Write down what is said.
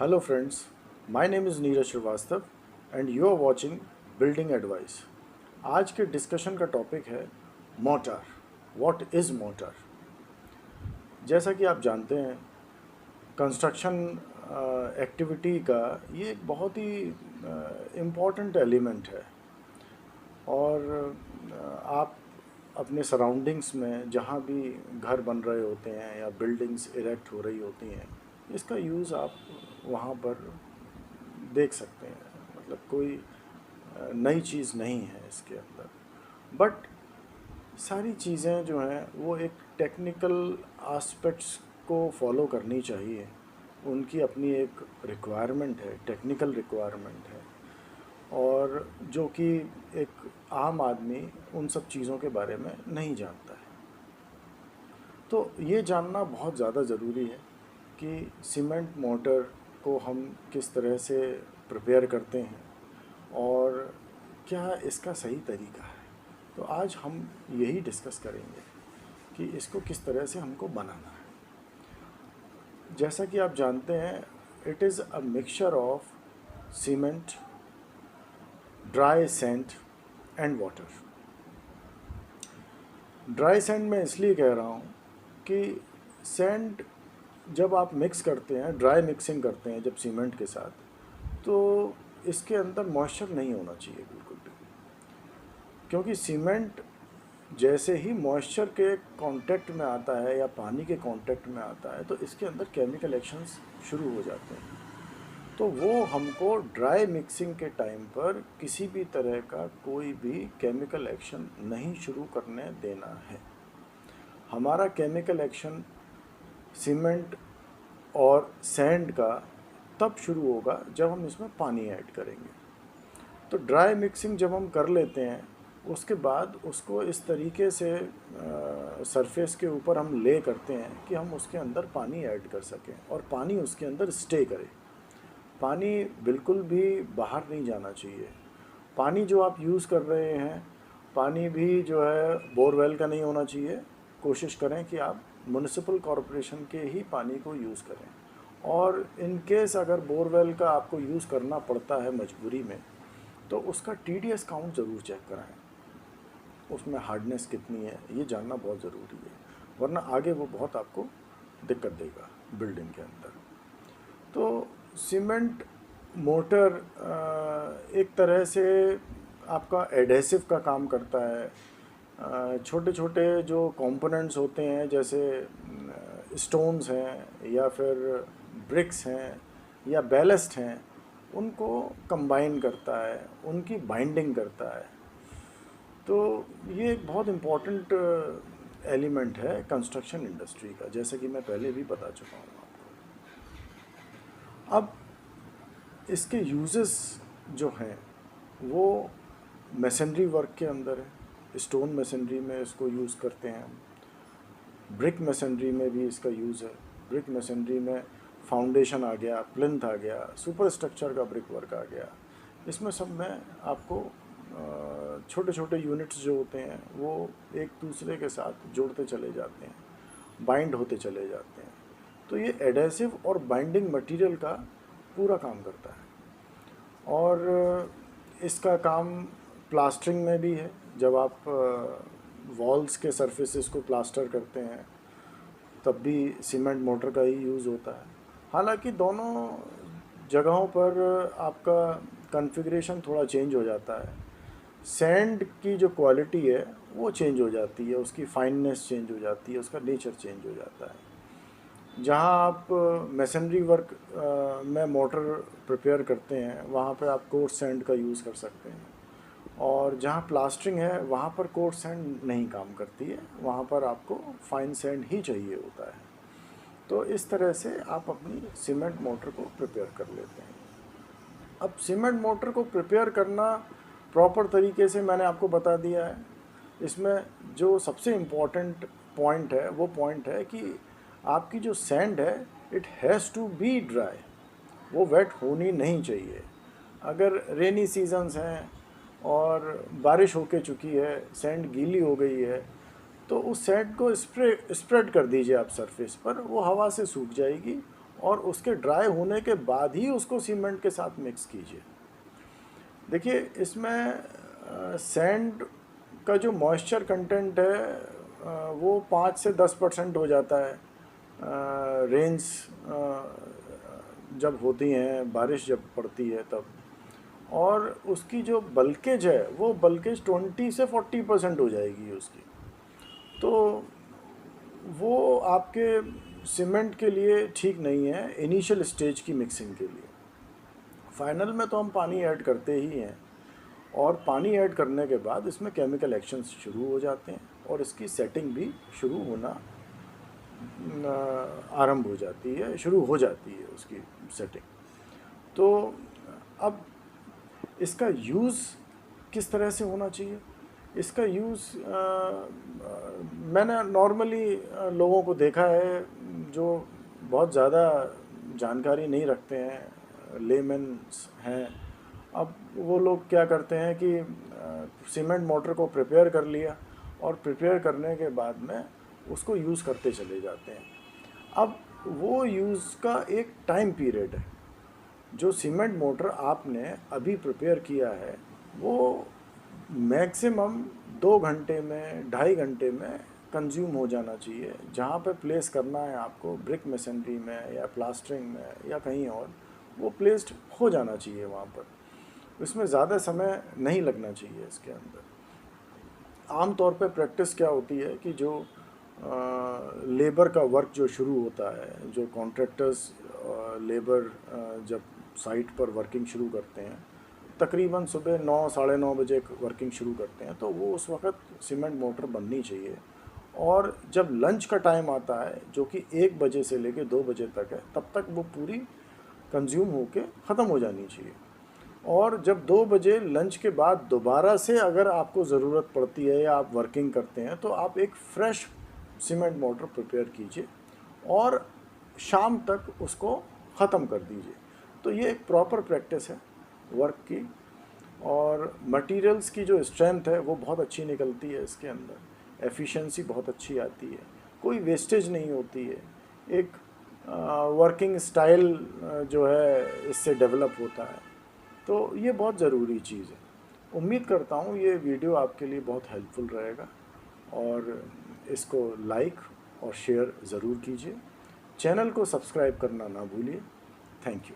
Hello friends, my name is Neeraj Shrivastava and you are watching building advice. आज के discussion का topic है motor. What is motor? जैसा कि आप जानते हैं, कंस्ट्रक्शन एक्टिविटी का ये एक बहुत ही इम्पॉर्टेंट एलिमेंट है। और आप अपने सराउंडिंग्स में जहाँ भी घर बन रहे होते हैं या बिल्डिंग्स इरेक्ट हो रही होती हैं, इसका यूज़ आप वहाँ पर देख सकते हैं। मतलब कोई नई चीज़ नहीं है इसके अंदर, बट सारी चीज़ें जो हैं वो एक टेक्निकल आस्पेक्ट्स को फॉलो करनी चाहिए। उनकी अपनी एक रिक्वायरमेंट है, टेक्निकल रिक्वायरमेंट है, और जो कि एक आम आदमी उन सब चीज़ों के बारे में नहीं जानता है। तो ये जानना बहुत ज़्यादा ज़रूरी है कि सीमेंट मोटर को हम किस तरह से प्रिपेयर करते हैं और क्या इसका सही तरीका है। तो आज हम यही डिस्कस करेंगे कि इसको किस तरह से हमको बनाना है। जैसा कि आप जानते हैं, it is a mixture of cement, dry sand and water. Dry sand मैं इसलिए कह रहा हूँ कि सैंड जब आप मिक्स करते हैं, ड्राई मिक्सिंग करते हैं जब सीमेंट के साथ, तो इसके अंदर मॉइस्चर नहीं होना चाहिए बिल्कुल भी, क्योंकि सीमेंट जैसे ही मॉइस्चर के कांटेक्ट में आता है या पानी के कांटेक्ट में आता है तो इसके अंदर केमिकल एक्शंस शुरू हो जाते हैं। तो वो हमको ड्राई मिक्सिंग के टाइम पर किसी भी तरह का कोई भी केमिकल एक्शन नहीं शुरू करने देना है। हमारा केमिकल एक्शन सीमेंट और सैंड का तब शुरू होगा जब हम इसमें पानी ऐड करेंगे। तो ड्राई मिक्सिंग जब हम कर लेते हैं, उसके बाद उसको इस तरीके से सरफेस के ऊपर हम ले करते हैं कि हम उसके अंदर पानी ऐड कर सकें और पानी उसके अंदर स्टे करे। पानी बिल्कुल भी बाहर नहीं जाना चाहिए। पानी जो आप यूज़ कर रहे हैं, पानी भी जो है बोरवेल का नहीं होना चाहिए। कोशिश करें कि आप म्युनिसिपल कॉरपोरेशन के ही पानी को यूज़ करें। और इन केस अगर बोरवेल का आपको यूज़ करना पड़ता है मजबूरी में, तो उसका TDS काउंट ज़रूर चेक कराएं। उसमें हार्डनेस कितनी है ये जानना बहुत ज़रूरी है, वरना आगे वो बहुत आपको दिक्कत देगा बिल्डिंग के अंदर। तो सीमेंट मोटर एक तरह से आपका एडहेसिव का काम करता है। छोटे छोटे जो कंपोनेंट्स होते हैं, जैसे स्टोन्स हैं या फिर ब्रिक्स हैं या बैलेस्ट हैं, उनको कंबाइन करता है, उनकी बाइंडिंग करता है। तो ये एक बहुत इम्पॉर्टेंट एलिमेंट है कंस्ट्रक्शन इंडस्ट्री का, जैसे कि मैं पहले भी बता चुका हूँ आपको। अब इसके यूजेस जो हैं वो मैसनरी वर्क के अंदर है। स्टोन मैसनरी में इसको यूज़ करते हैं हम। ब्रिक मैसनरी में भी इसका यूज़ है। ब्रिक मैसनरी में फाउंडेशन आ गया, प्लिंथ आ गया, सुपर स्ट्रक्चर का ब्रिक वर्क आ गया। इसमें सब में आपको छोटे छोटे यूनिट्स जो होते हैं वो एक दूसरे के साथ जुड़ते चले जाते हैं, बाइंड होते चले जाते हैं। तो ये एडहेसिव और बाइंडिंग मटेरियल का पूरा काम करता है। और इसका काम प्लास्टरिंग में भी है। जब आप वॉल्स के सरफेसेस को प्लास्टर करते हैं तब भी सीमेंट मोटर का ही यूज़ होता है। हालांकि दोनों जगहों पर आपका कॉन्फ़िगरेशन थोड़ा चेंज हो जाता है। सैंड की जो क्वालिटी है वो चेंज हो जाती है, उसकी फाइननेस चेंज हो जाती है, उसका नेचर चेंज हो जाता है। जहाँ आप मैसनरी वर्क में मोटर प्रिपेयर करते हैं वहाँ पर आप कोर्स सैंड का यूज़ कर सकते हैं, और जहाँ प्लास्टरिंग है वहाँ पर कोर्स सैंड नहीं काम करती है, वहाँ पर आपको फाइन सैंड ही चाहिए होता है। तो इस तरह से आप अपनी सीमेंट मोटर को प्रिपेयर कर लेते हैं। अब सीमेंट मोटर को प्रिपेयर करना प्रॉपर तरीके से मैंने आपको बता दिया है। इसमें जो सबसे इम्पॉर्टेंट पॉइंट है वो पॉइंट है कि आपकी जो सैंड है it has to be dry, वो वेट होनी नहीं चाहिए। अगर रेनी सीजन्स हैं और बारिश होके चुकी है, सैंड गीली हो गई है, तो उस सैंड को स्प्रेड कर दीजिए आप सरफेस पर, वो हवा से सूख जाएगी और उसके ड्राई होने के बाद ही उसको सीमेंट के साथ मिक्स कीजिए। देखिए इसमें सैंड का जो मॉइस्चर कंटेंट है वो 5 से 10% हो जाता है। रेंज जब होती हैं, बारिश जब पड़ती है तब, और उसकी जो बल्केज है वो बल्केज 20 से 40% हो जाएगी उसकी। तो वो आपके सीमेंट के लिए ठीक नहीं है इनिशियल स्टेज की मिक्सिंग के लिए। फाइनल में तो हम पानी ऐड करते ही हैं, और पानी ऐड करने के बाद इसमें केमिकल एक्शंस शुरू हो जाते हैं और इसकी सेटिंग भी शुरू होना आरंभ हो जाती है, शुरू हो जाती है उसकी सेटिंग। तो अब इसका यूज़ किस तरह से होना चाहिए? इसका यूज़ मैंने नॉर्मली लोगों को देखा है जो बहुत ज़्यादा जानकारी नहीं रखते हैं, लेमेन्स हैं। अब वो लोग क्या करते हैं कि सीमेंट मोटर को प्रिपेयर कर लिया और प्रिपेयर करने के बाद में उसको यूज़ करते चले जाते हैं। अब वो यूज़ का एक टाइम पीरियड है। जो सीमेंट मोटर आपने अभी प्रिपेयर किया है वो मैक्सिमम 2 घंटे में, 2.5 घंटे में कंज्यूम हो जाना चाहिए। जहाँ पे प्लेस करना है आपको, ब्रिक मेसनरी में या प्लास्टरिंग में या कहीं और, वो प्लेस्ड हो जाना चाहिए वहाँ पर। इसमें ज़्यादा समय नहीं लगना चाहिए इसके अंदर। आम तौर पे प्रैक्टिस क्या होती है कि जो लेबर का वर्क जो शुरू होता है, जो कॉन्ट्रैक्टर्स लेबर जब साइट पर वर्किंग शुरू करते हैं, तकरीबन सुबह 9 साढ़े 9 बजे वर्किंग शुरू करते हैं, तो वो उस वक्त सीमेंट मोटर बननी चाहिए। और जब लंच का टाइम आता है जो कि 1 बजे से लेकर 2 बजे तक है, तब तक वो पूरी कंज्यूम होके ख़त्म हो जानी चाहिए। और जब 2 बजे लंच के बाद दोबारा से अगर आपको ज़रूरत पड़ती है या आप वर्किंग करते हैं, तो आप एक फ्रेश सीमेंट मोटर प्रिपेयर कीजिए और शाम तक उसको ख़त्म कर दीजिए। तो ये एक प्रॉपर प्रैक्टिस है वर्क की, और मटेरियल्स की जो स्ट्रेंथ है वो बहुत अच्छी निकलती है इसके अंदर, एफिशिएंसी बहुत अच्छी आती है, कोई वेस्टेज नहीं होती है, एक वर्किंग स्टाइल जो है इससे डेवलप होता है। तो ये बहुत ज़रूरी चीज़ है। उम्मीद करता हूँ ये वीडियो आपके लिए बहुत हेल्पफुल रहेगा, और इसको लाइक और शेयर ज़रूर कीजिए। चैनल को सब्सक्राइब करना ना भूलिए। Thank you.